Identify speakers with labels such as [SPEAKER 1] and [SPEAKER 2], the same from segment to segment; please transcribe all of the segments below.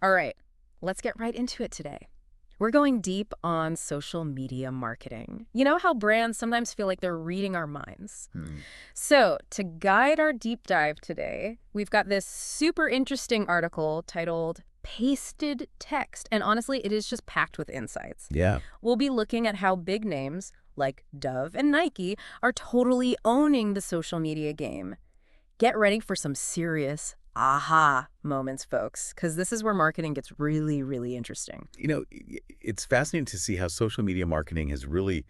[SPEAKER 1] All right, let's get right into it today. We're going deep on social media marketing. You know how brands sometimes feel like they're reading our minds?
[SPEAKER 2] Hmm.
[SPEAKER 1] So, to guide our deep dive today, we've got this super interesting article titled Pasted Text. And honestly, it is just packed with insights.
[SPEAKER 2] Yeah.
[SPEAKER 1] We'll be looking at how big names like Dove and Nike are totally owning the social media game. Get ready for some serious aha moments, folks, because this is where marketing gets really, really interesting.
[SPEAKER 2] It's fascinating to see how social media marketing has really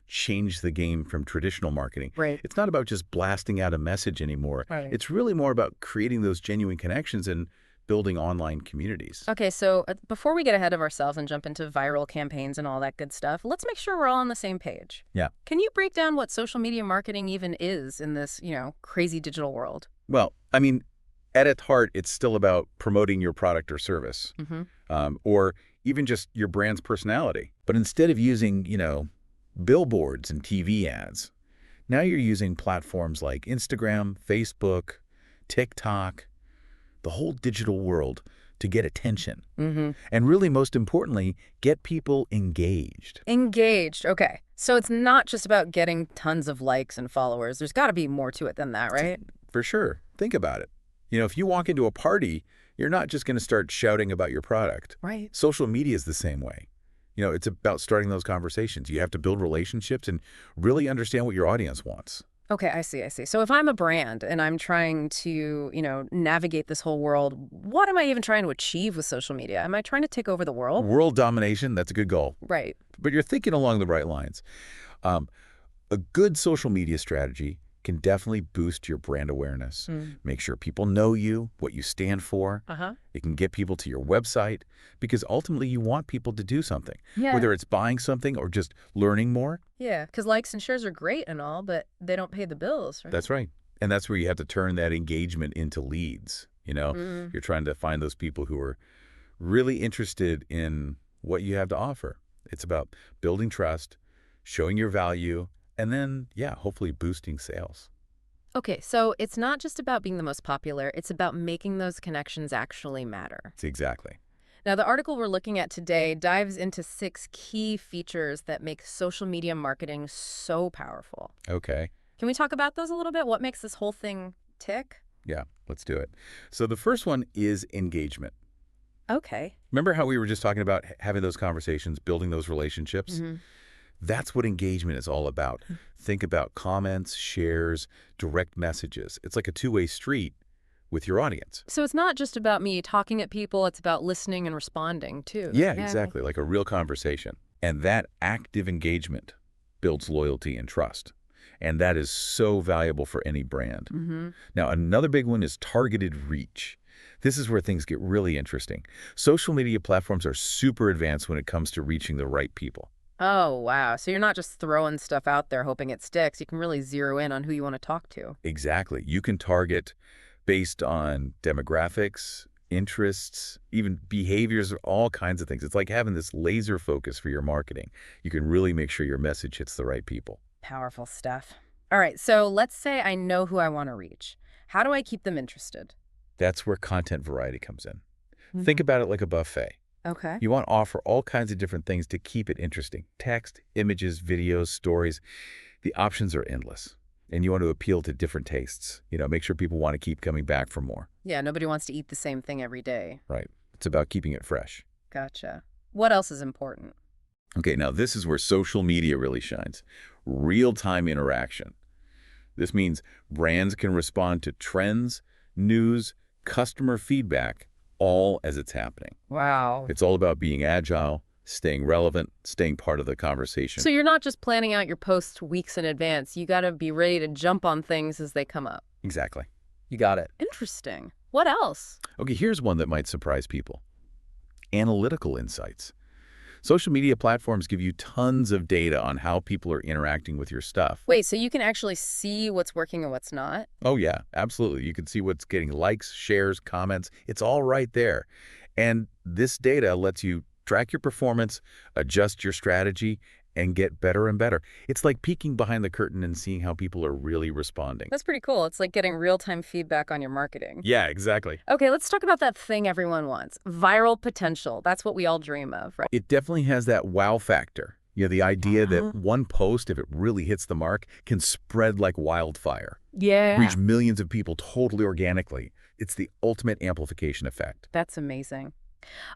[SPEAKER 2] changed the game from traditional marketing.
[SPEAKER 1] Right.
[SPEAKER 2] It's not about just blasting out a message anymore.
[SPEAKER 1] Right.
[SPEAKER 2] It's really more about creating those genuine connections and building online communities.
[SPEAKER 1] Okay, so before we get ahead of ourselves and jump into viral campaigns and all that good stuff, let's make sure we're all on the same page.
[SPEAKER 2] Yeah.
[SPEAKER 1] Can you break down what social media marketing even is in this, crazy digital world?
[SPEAKER 2] Well, I mean, at its heart, it's still about promoting your product or service,
[SPEAKER 1] Mm-hmm.
[SPEAKER 2] or even just your brand's personality. But instead of using, billboards and TV ads, now you're using platforms like Instagram, Facebook, TikTok, the whole digital world to get attention.
[SPEAKER 1] Mm-hmm.
[SPEAKER 2] And really, most importantly, get people engaged.
[SPEAKER 1] Engaged. Okay. So it's not just about getting tons of likes and followers. There's got to be more to it than that, right?
[SPEAKER 2] For sure. Think about it. If you walk into a party, you're not just going to start shouting about your product.
[SPEAKER 1] Right.
[SPEAKER 2] Social media is the same way. It's about starting those conversations. You have to build relationships and really understand what your audience wants.
[SPEAKER 1] Okay, I see, I see. So if I'm a brand and I'm trying to, navigate this whole world, what am I even trying to achieve with social media? Am I trying to take over the world?
[SPEAKER 2] World domination, that's a good goal.
[SPEAKER 1] Right.
[SPEAKER 2] But you're thinking along the right lines. Um, a good social media strategy can definitely boost your brand awareness.
[SPEAKER 1] Mm.
[SPEAKER 2] Make sure people know you, what you stand for.
[SPEAKER 1] Uh-huh.
[SPEAKER 2] It can get people to your website because ultimately you want people to do something,
[SPEAKER 1] Yeah.
[SPEAKER 2] whether it's buying something or just learning more.
[SPEAKER 1] Yeah, because likes and shares are great and all, but they don't pay the bills, right?
[SPEAKER 2] That's right. And that's where you have to turn that engagement into leads.
[SPEAKER 1] Mm.
[SPEAKER 2] You're trying to find those people who are really interested in what you have to offer. It's about building trust, showing your value, and then, yeah, hopefully boosting sales.
[SPEAKER 1] Okay, so it's not just about being the most popular, it's about making those connections actually matter.
[SPEAKER 2] It's exactly.
[SPEAKER 1] Now, the article we're looking at today dives into 6 key features that make social media marketing so powerful.
[SPEAKER 2] Okay.
[SPEAKER 1] Can we talk about those a little bit? What makes this whole thing tick?
[SPEAKER 2] Yeah, let's do it. So the first one is engagement.
[SPEAKER 1] Okay.
[SPEAKER 2] Remember how we were just talking about having those conversations, building those relationships?
[SPEAKER 1] Hmm.
[SPEAKER 2] That's what engagement is all about. Think about comments, shares, direct messages. It's like a two-way street with your audience.
[SPEAKER 1] So it's not just about me talking at people, it's about listening and responding too.
[SPEAKER 2] Yeah, exactly, like a real conversation. And that active engagement builds loyalty and trust. And that is so valuable for any brand.
[SPEAKER 1] Mm-hmm.
[SPEAKER 2] Now, another big one is targeted reach. This is where things get really interesting. Social media platforms are super advanced when it comes to reaching the right people.
[SPEAKER 1] Oh, wow. So you're not just throwing stuff out there hoping it sticks. You can really zero in on who you want to talk to.
[SPEAKER 2] Exactly. You can target based on demographics, interests, even behaviors, all kinds of things. It's like having this laser focus for your marketing. You can really make sure your message hits the right people.
[SPEAKER 1] Powerful stuff. All right, so let's say I know who I want to reach. How do I keep them interested?
[SPEAKER 2] That's where content variety comes in. Think about it like a buffet.
[SPEAKER 1] Okay.
[SPEAKER 2] You want to offer all kinds of different things to keep it interesting. Text, images, videos, stories. The options are endless. And you want to appeal to different tastes. Make sure people want to keep coming back for more.
[SPEAKER 1] Yeah, nobody wants to eat the same thing every day.
[SPEAKER 2] Right. It's about keeping it fresh.
[SPEAKER 1] Gotcha. What else is important?
[SPEAKER 2] Okay, now this is where social media really shines. Real-time interaction. This means brands can respond to trends, news, customer feedback, all as it's happening.
[SPEAKER 1] Wow.
[SPEAKER 2] It's all about being agile, staying relevant, staying part of the conversation.
[SPEAKER 1] So you're not just planning out your posts weeks in advance. You got to be ready to jump on things as they come up.
[SPEAKER 2] Exactly. You got it.
[SPEAKER 1] Interesting. What else?
[SPEAKER 2] Okay, here's one that might surprise people. Analytical insights. Social media platforms give you tons of data on how people are interacting with your stuff.
[SPEAKER 1] Wait, so you can actually see what's working and what's not?
[SPEAKER 2] Oh, yeah, absolutely. You can see what's getting likes, shares, comments. It's all right there. And this data lets you track your performance, adjust your strategy, and get better and better. It's like peeking behind the curtain and seeing how people are really responding.
[SPEAKER 1] That's pretty cool. It's like getting real-time feedback on your marketing.
[SPEAKER 2] Yeah, exactly.
[SPEAKER 1] Okay, let's talk about that thing everyone wants. Viral potential. That's what we all dream of, right?
[SPEAKER 2] It definitely has that wow factor. You know, the idea that one post, if it really hits the mark, can spread like wildfire,
[SPEAKER 1] Yeah.
[SPEAKER 2] reach millions of people totally organically. It's the ultimate amplification effect.
[SPEAKER 1] That's amazing.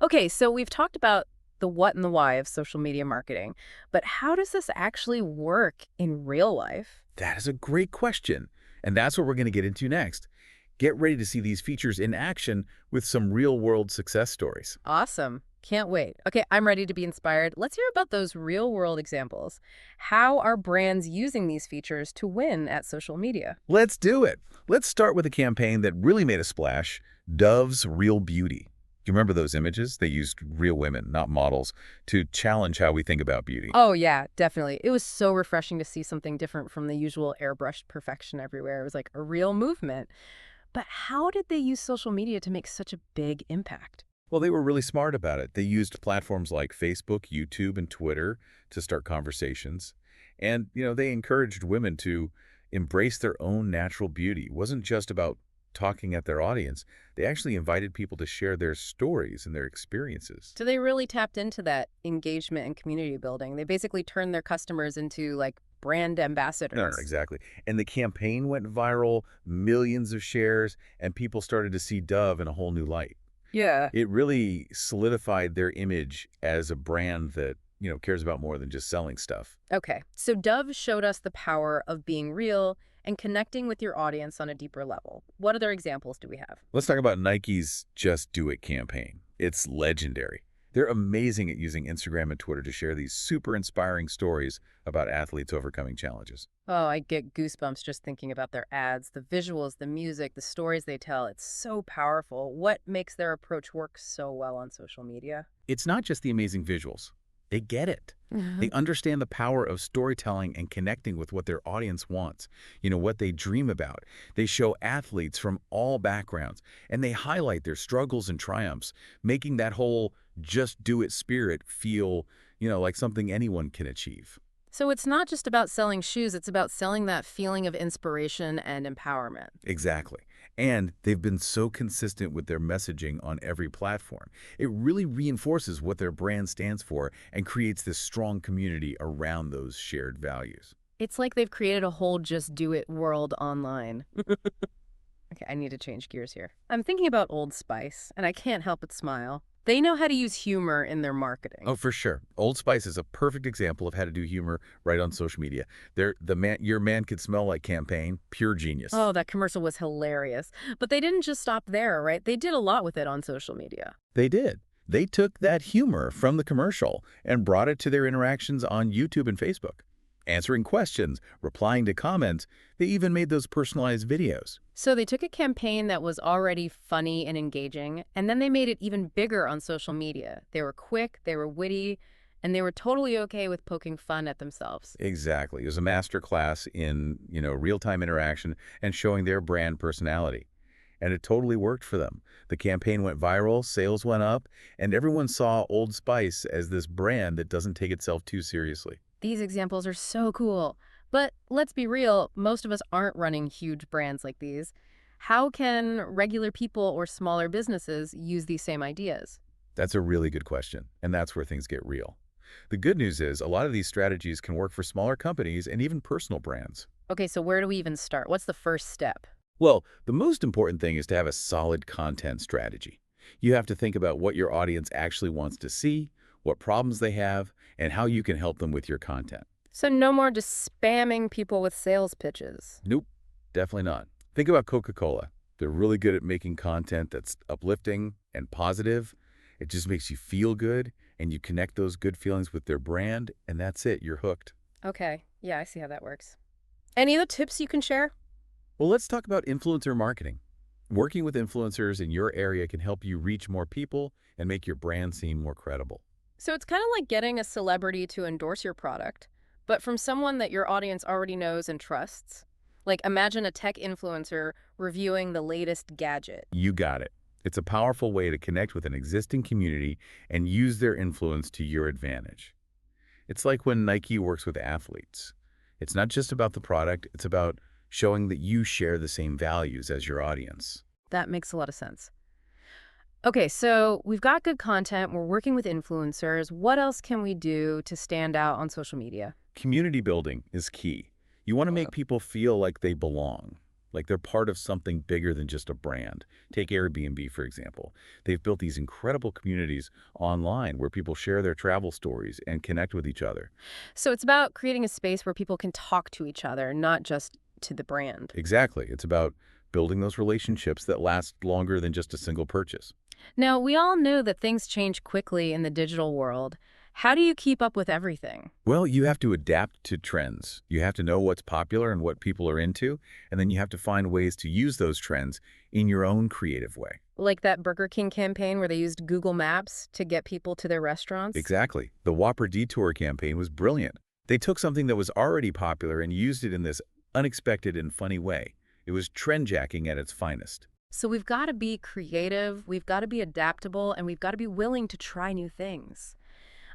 [SPEAKER 1] Okay, so we've talked about the what and the why of social media marketing, but how does this actually work in real life?
[SPEAKER 2] That is a great question. And that's what we're going to get into next. Get ready to see these features in action with some real-world success stories.
[SPEAKER 1] Awesome. Can't wait. Okay, I'm ready to be inspired. Let's hear about those real-world examples. How are brands using these features to win at social media?
[SPEAKER 2] Let's do it. Let's start with a campaign that really made a splash, Dove's Real Beauty. You remember those images? They used real women, not models, to challenge how we think about beauty.
[SPEAKER 1] Oh, yeah, definitely. It was so refreshing to see something different from the usual airbrushed perfection everywhere. It was like a real movement. But how did they use social media to make such a big impact?
[SPEAKER 2] Well, they were really smart about it. They used platforms like Facebook, YouTube, and Twitter to start conversations. And, they encouraged women to embrace their own natural beauty. It wasn't just about talking at their audience. They actually invited people to share their stories and their experiences.
[SPEAKER 1] So they really tapped into that engagement and community building. They basically turned their customers into like brand ambassadors.
[SPEAKER 2] No, exactly. And the campaign went viral, millions of shares, and people started to see Dove in a whole new light.
[SPEAKER 1] Yeah.
[SPEAKER 2] It really solidified their image as a brand that, cares about more than just selling stuff.
[SPEAKER 1] Okay, so Dove showed us the power of being real and connecting with your audience on a deeper level. What other examples do we have?
[SPEAKER 2] Let's talk about Nike's Just Do It campaign. It's legendary. They're amazing at using Instagram and Twitter to share these super inspiring stories about athletes overcoming challenges.
[SPEAKER 1] Oh, I get goosebumps just thinking about their ads, the visuals, the music, the stories they tell. It's so powerful. What makes their approach work so well on social media?
[SPEAKER 2] It's not just the amazing visuals. They get it. They understand the power of storytelling and connecting with what their audience wants, what they dream about. They show athletes from all backgrounds, and they highlight their struggles and triumphs, making that whole just do it spirit feel, like something anyone can achieve.
[SPEAKER 1] So it's not just about selling shoes, it's about selling that feeling of inspiration and empowerment.
[SPEAKER 2] Exactly. And they've been so consistent with their messaging on every platform. It really reinforces what their brand stands for and creates this strong community around those shared values.
[SPEAKER 1] It's like they've created a whole just do it world online. Okay, I need to change gears here. I'm thinking about Old Spice, and I can't help but smile. They know how to use humor in their marketing.
[SPEAKER 2] Oh, for sure. Old Spice is a perfect example of how to do humor right on social media. Your man could smell like campaign, pure genius.
[SPEAKER 1] Oh, that commercial was hilarious. But they didn't just stop there, right? They did a lot with it on social media.
[SPEAKER 2] They did. They took that humor from the commercial and brought it to their interactions on YouTube and Facebook. Answering questions, replying to comments, they even made those personalized videos.
[SPEAKER 1] So they took a campaign that was already funny and engaging, and then they made it even bigger on social media. They were quick, they were witty, and they were totally okay with poking fun at themselves.
[SPEAKER 2] Exactly. It was a master class in, real-time interaction and showing their brand personality. And it totally worked for them. The campaign went viral, sales went up, and everyone saw Old Spice as this brand that doesn't take itself too seriously.
[SPEAKER 1] These examples are so cool. But let's be real, most of us aren't running huge brands like these. How can regular people or smaller businesses use these same ideas?
[SPEAKER 2] That's a really good question, and that's where things get real. The good news is a lot of these strategies can work for smaller companies and even personal brands.
[SPEAKER 1] Okay, so where do we even start? What's the first step?
[SPEAKER 2] Well, the most important thing is to have a solid content strategy. You have to think about what your audience actually wants to see, what problems they have, and how you can help them with your content.
[SPEAKER 1] So no more just spamming people with sales pitches.
[SPEAKER 2] Nope, definitely not. Think about Coca-Cola. They're really good at making content that's uplifting and positive. It just makes you feel good, and you connect those good feelings with their brand, and that's it. You're hooked.
[SPEAKER 1] Okay, yeah, I see how that works. Any other tips you can share?
[SPEAKER 2] Well, let's talk about influencer marketing. Working with influencers in your area can help you reach more people and make your brand seem more credible.
[SPEAKER 1] So it's kind of like getting a celebrity to endorse your product, but from someone that your audience already knows and trusts. Like imagine a tech influencer reviewing the latest gadget.
[SPEAKER 2] You got it. It's a powerful way to connect with an existing community and use their influence to your advantage. It's like when Nike works with athletes. It's not just about the product, it's about showing that you share the same values as your audience.
[SPEAKER 1] That makes a lot of sense. Okay, so we've got good content. We're working with influencers. What else can we do to stand out on social media?
[SPEAKER 2] Community building is key. You want to make people feel like they belong, like they're part of something bigger than just a brand. Take Airbnb, for example. They've built these incredible communities online where people share their travel stories and connect with each other.
[SPEAKER 1] So it's about creating a space where people can talk to each other, not just to the brand.
[SPEAKER 2] Exactly. It's about building those relationships that last longer than just a single purchase.
[SPEAKER 1] Now, we all know that things change quickly in the digital world. How do you keep up with everything?
[SPEAKER 2] Well, you have to adapt to trends. You have to know what's popular and what people are into, and then you have to find ways to use those trends in your own creative way.
[SPEAKER 1] Like that Burger King campaign where they used Google Maps to get people to their restaurants?
[SPEAKER 2] Exactly. The Whopper Detour campaign was brilliant. They took something that was already popular and used it in this unexpected and funny way. It was trend-jacking at its finest.
[SPEAKER 1] So we've got to be creative, we've got to be adaptable, and we've got to be willing to try new things.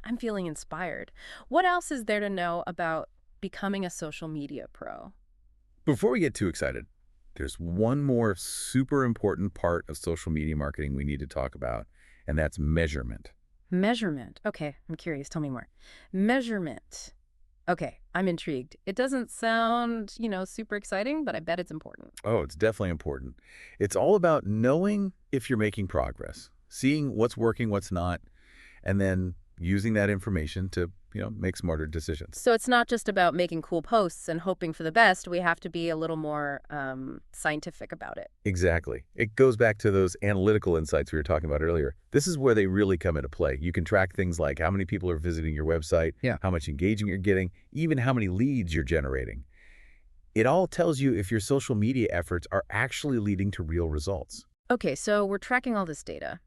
[SPEAKER 1] I'm feeling inspired. What else is there to know about becoming a social media pro?
[SPEAKER 2] Before we get too excited, there's one more super important part of social media marketing we need to talk about, and that's measurement.
[SPEAKER 1] Measurement. Okay, I'm curious. Tell me more. Measurement. Okay, I'm intrigued. It doesn't sound, super exciting, but I bet it's important.
[SPEAKER 2] Oh, it's definitely important. It's all about knowing if you're making progress, seeing what's working, what's not, and then using that information to, make smarter decisions.
[SPEAKER 1] So it's not just about making cool posts and hoping for the best. We have to be a little more scientific about it.
[SPEAKER 2] Exactly. It goes back to those analytical insights we were talking about earlier. This is where they really come into play. You can track things like how many people are visiting your website, how much engagement you're getting, even how many leads you're generating. It all tells you if your social media efforts are actually leading to real results.
[SPEAKER 1] Okay, so we're tracking all this data.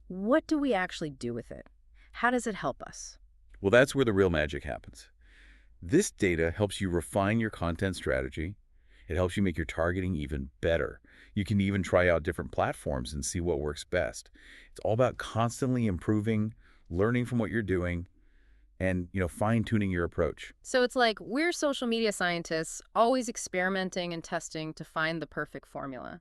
[SPEAKER 1] What do we actually do with it? How does it help us?
[SPEAKER 2] Well, that's where the real magic happens. This data helps you refine your content strategy. It helps you make your targeting even better. You can even try out different platforms and see what works best. It's all about constantly improving, learning from what you're doing, and, fine-tuning your approach.
[SPEAKER 1] So it's like we're social media scientists always experimenting and testing to find the perfect formula.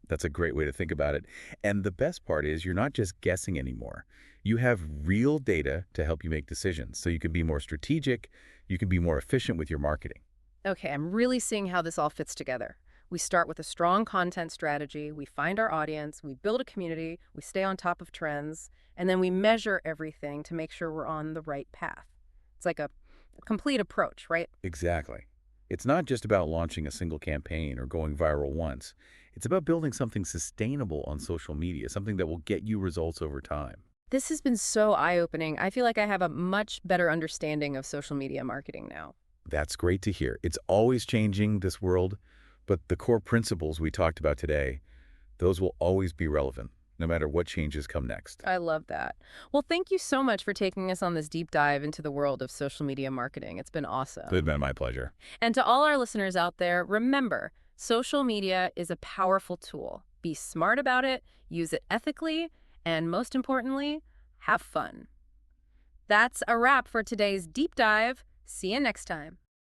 [SPEAKER 2] That's a great way to think about it. And the best part is you're not just guessing anymore. You have real data to help you make decisions. So you can be more strategic, you can be more efficient with your marketing.
[SPEAKER 1] Okay, I'm really seeing how this all fits together. We start with a strong content strategy, we find our audience, we build a community, we stay on top of trends, and then we measure everything to make sure we're on the right path. It's like a complete approach, right?
[SPEAKER 2] Exactly. It's not just about launching a single campaign or going viral once. It's about building something sustainable on social media, something that will get you results over time.
[SPEAKER 1] This has been so eye-opening. I feel like I have a much better understanding of social media marketing now.
[SPEAKER 2] That's great to hear. It's always changing, this world, but the core principles we talked about today, those will always be relevant, no matter what changes come next.
[SPEAKER 1] I love that. Well, thank you so much for taking us on this deep dive into the world of social media marketing. It's been awesome.
[SPEAKER 2] It's been my pleasure.
[SPEAKER 1] And to all our listeners out there, remember, social media is a powerful tool. Be smart about it, use it ethically, and most importantly, have fun. That's a wrap for today's deep dive. See you next time.